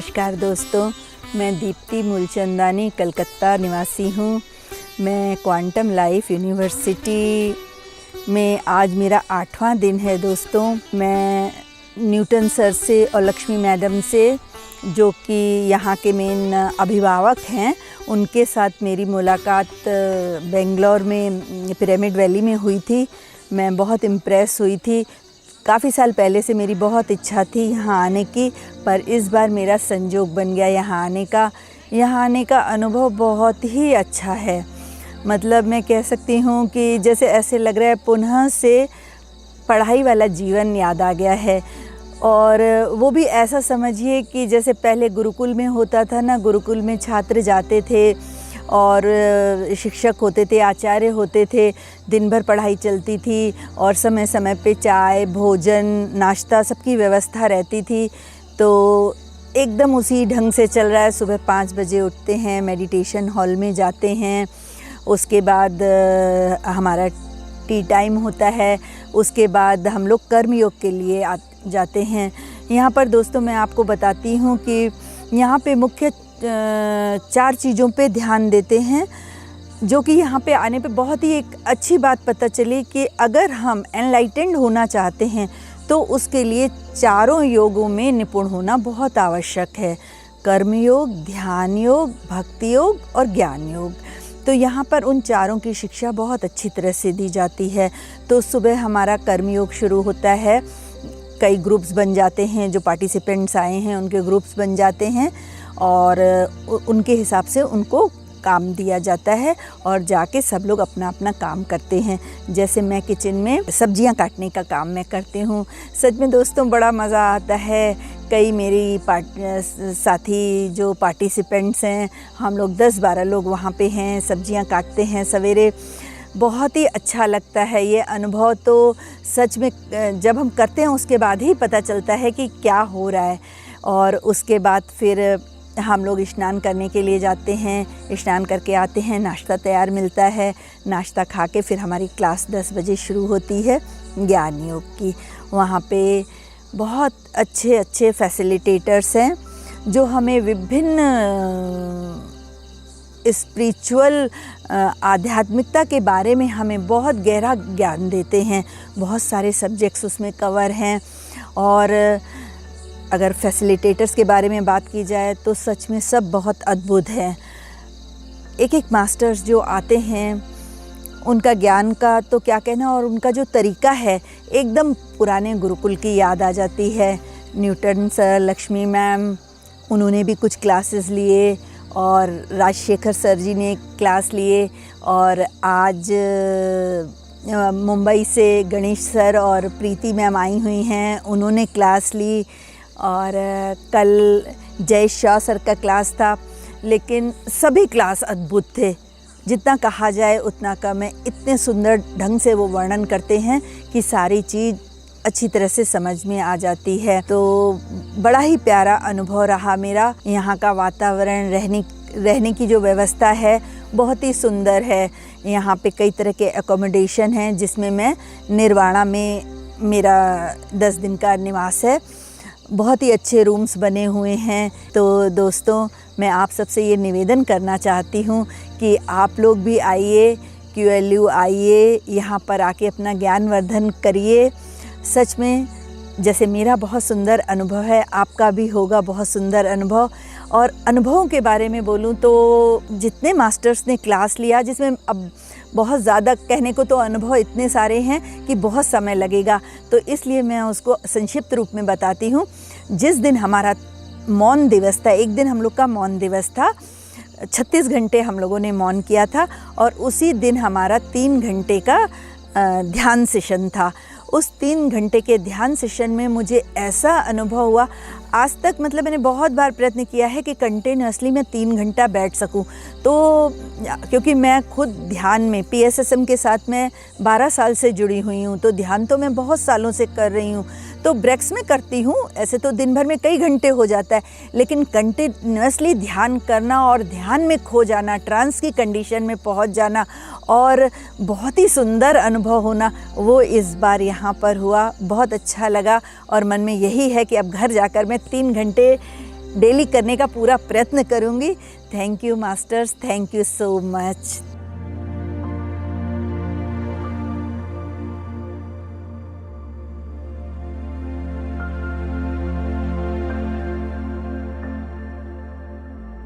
नमस्कार दोस्तों, मैं दीप्ति मूलचंदानी कलकत्ता निवासी हूँ। मैं क्वांटम लाइफ यूनिवर्सिटी में आज मेरा 8वां दिन है दोस्तों। मैं न्यूटन सर से और लक्ष्मी मैडम से, जो कि यहाँ के मेन अभिभावक हैं, उनके साथ मेरी मुलाकात बेंगलोर में पिरामिड वैली में हुई थी। मैं बहुत इम्प्रेस हुई थी। काफ़ी साल पहले से मेरी बहुत इच्छा थी यहाँ आने की, पर इस बार मेरा संयोग बन गया यहाँ आने का। यहाँ आने का अनुभव बहुत ही अच्छा है। मतलब मैं कह सकती हूँ कि जैसे ऐसे लग रहा है पुनः से पढ़ाई वाला जीवन याद आ गया है। और वो भी ऐसा समझिए कि जैसे पहले गुरुकुल में होता था ना, गुरुकुल में छात्र जाते थे और शिक्षक होते थे, आचार्य होते थे, दिन भर पढ़ाई चलती थी और समय समय पे चाय, भोजन, नाश्ता सबकी व्यवस्था रहती थी। तो एकदम उसी ढंग से चल रहा है। सुबह 5 बजे उठते हैं, मेडिटेशन हॉल में जाते हैं, उसके बाद हमारा टी टाइम होता है, उसके बाद हम लोग कर्मयोग के लिए जाते हैं। यहाँ पर दोस्तों मैं आपको बताती हूँ कि यहाँ पे मुख्य 4 चीज़ों पे ध्यान देते हैं, जो कि यहाँ पे आने पे बहुत ही एक अच्छी बात पता चली कि अगर हम एनलाइटेंड होना चाहते हैं तो उसके लिए चारों योगों में निपुण होना बहुत आवश्यक है। कर्मयोग, ध्यान योग, भक्ति योग और ज्ञान योग। तो यहाँ पर उन चारों की शिक्षा बहुत अच्छी तरह से दी जाती है। तो सुबह हमारा कर्मयोग शुरू होता है। कई ग्रुप्स बन जाते हैं, जो पार्टिसिपेंट्स आए हैं उनके ग्रुप्स बन जाते हैं और उनके हिसाब से उनको काम दिया जाता है और जाके सब लोग अपना अपना काम करते हैं। जैसे मैं किचन में सब्जियां काटने का काम मैं करती हूँ। सच में दोस्तों बड़ा मज़ा आता है। कई मेरी साथी जो पार्टिसिपेंट्स हैं, हम लोग 10-12 लोग वहाँ पे हैं, सब्जियां काटते हैं सवेरे। बहुत ही अच्छा लगता है ये अनुभव। तो सच में जब हम करते हैं उसके बाद ही पता चलता है कि क्या हो रहा है। और उसके बाद फिर हम लोग स्नान करने के लिए जाते हैं, स्नान करके आते हैं, नाश्ता तैयार मिलता है। नाश्ता खा के फिर हमारी क्लास 10 बजे शुरू होती है ज्ञान योग की। वहाँ पे बहुत अच्छे अच्छे फैसिलिटेटर्स हैं जो हमें विभिन्न स्पिरिचुअल आध्यात्मिकता के बारे में हमें बहुत गहरा ज्ञान देते हैं। बहुत सारे सब्जेक्ट्स उसमें कवर हैं। और अगर फैसिलिटेटर्स के बारे में बात की जाए तो सच में सब बहुत अद्भुत हैं। एक मास्टर्स जो आते हैं उनका ज्ञान का तो क्या कहना, और उनका जो तरीका है एकदम पुराने गुरुकुल की याद आ जाती है। न्यूटन सर, लक्ष्मी मैम, उन्होंने भी कुछ क्लासेस लिए और राजशेखर सर जी ने क्लास लिए। और आज मुंबई से गणेश सर और प्रीति मैम आई हुई हैं, उन्होंने क्लास ली। और कल जय शाह सर का क्लास था। लेकिन सभी क्लास अद्भुत थे, जितना कहा जाए उतना कम है। इतने सुंदर ढंग से वो वर्णन करते हैं कि सारी चीज़ अच्छी तरह से समझ में आ जाती है। तो बड़ा ही प्यारा अनुभव रहा मेरा। यहाँ का वातावरण, रहने की जो व्यवस्था है बहुत ही सुंदर है। यहाँ पे कई तरह के एकोमोडेशन हैं, जिसमें मैं निर्वाणा में मेरा 10 दिन का निवास है। बहुत ही अच्छे रूम्स बने हुए हैं। तो दोस्तों मैं आप सबसे ये निवेदन करना चाहती हूँ कि आप लोग भी आइए, QLU आइए, यहाँ पर आके अपना ज्ञानवर्धन करिए। सच में जैसे मेरा बहुत सुंदर अनुभव है, आपका भी होगा बहुत सुंदर अनुभव। और अनुभवों के बारे में बोलूँ तो जितने मास्टर्स ने क्लास लिया, जिसमें अब बहुत ज़्यादा कहने को तो अनुभव इतने सारे हैं कि बहुत समय लगेगा, तो इसलिए मैं उसको संक्षिप्त रूप में बताती हूँ। जिस दिन हमारा मौन दिवस था, एक दिन हम लोग का मौन दिवस था, 36 घंटे हम लोगों ने मौन किया था। और उसी दिन हमारा 3 घंटे का ध्यान सेशन था। उस 3 घंटे के ध्यान सेशन में मुझे ऐसा अनुभव हुआ, आज तक मतलब मैंने बहुत बार प्रयत्न किया है कि कंटिन्यूअसली मैं 3 घंटा बैठ सकूं। तो क्योंकि मैं खुद ध्यान में PSSM के साथ मैं 12 साल से जुड़ी हुई हूं, तो ध्यान तो मैं बहुत सालों से कर रही हूं। तो ब्रेक्स में करती हूँ, ऐसे तो दिन भर में कई घंटे हो जाता है, लेकिन कंटिन्यूअसली ध्यान करना और ध्यान में खो जाना, ट्रांस की कंडीशन में पहुँच जाना और बहुत ही सुंदर अनुभव होना, वो इस बार यहाँ पर हुआ। बहुत अच्छा लगा और मन में यही है कि अब घर जाकर मैं 3 घंटे डेली करने का पूरा प्रयत्न करूँगी। Thank you masters, thank you so much.